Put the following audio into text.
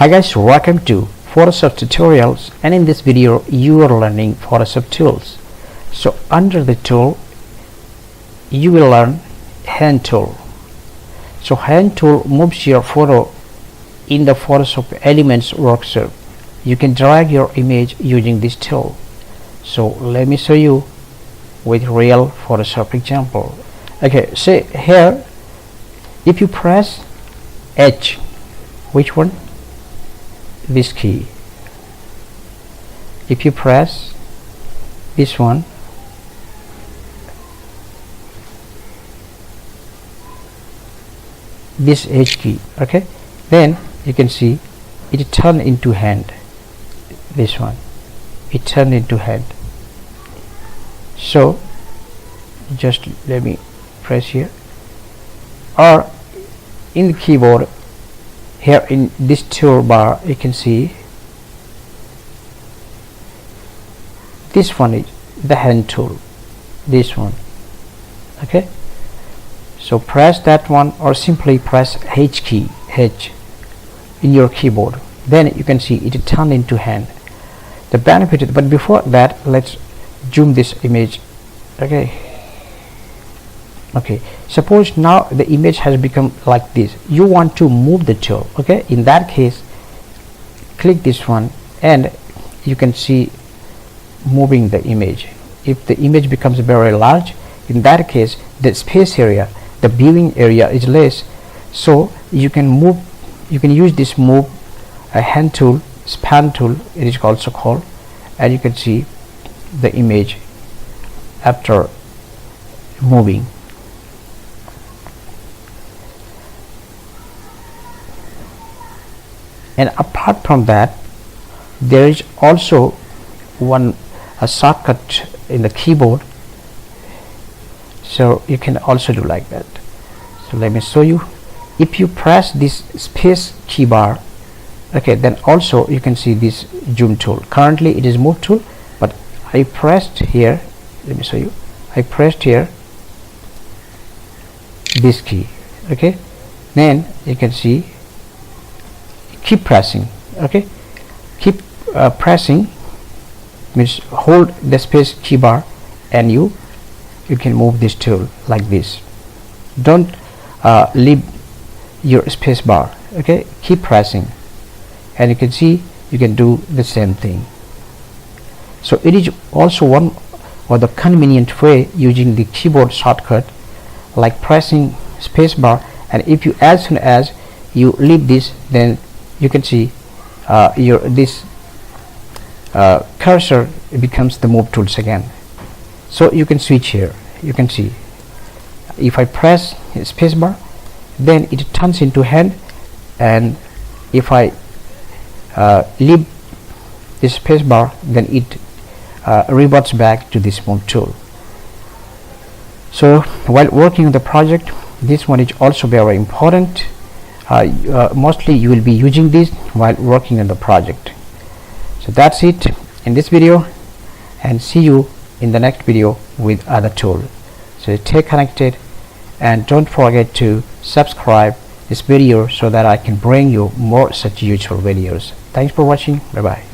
Hi guys, welcome to Photoshop tutorials, and in this video you are learning Photoshop tools. So under the tool you will learn hand tool. So hand tool moves your photo in the Photoshop Elements workshop. You can drag your image using this tool. So let me show you with real Photoshop example. Okay, say here if you press H, which one? This key. If you press this one, this H key, okay, then you can see it turned into hand. This one, it turned into hand. So just let me press here, or in the keyboard here in this toolbar you can see this one is the hand tool, this one, okay. So press that one or simply press H key, H in your keyboard, then you can see it turned into hand. The benefit, but before that let's zoom this image. Okay, suppose now the image has become like this. You want to move the tool, okay. In that case click this one and you can see moving the image. If the image becomes very large, in that case the space area, the viewing area is less, so you can move, you can use this move a hand tool, span tool it is also called, and you can see the image after moving. And apart from that, there is also a shortcut in the keyboard, so you can also do like that. So let me show you. If you press this space key bar, okay, then also you can see this zoom tool. Currently it is move tool, but I pressed here, let me show you, I pressed here this key, okay, then you can see keep pressing, okay, keep pressing means hold the space key bar and you can move this tool like this. Don't leave your space bar, okay, keep pressing and you can see you can do the same thing. So it is also one of the convenient way using the keyboard shortcut, like pressing space bar, and if you, as soon as you leave this, then you can see this cursor becomes the move tools again. So you can switch here. You can see if I press space bar, then it turns into hand, and if I leave this space bar, then it reverts back to this move tool. So while working on the project, this one is also very important. Mostly you will be using this while working on the project. So that's it in this video, and see you in the next video with other tool. So stay connected and don't forget to subscribe this video so that I can bring you more such useful videos. Thanks for watching. Bye bye.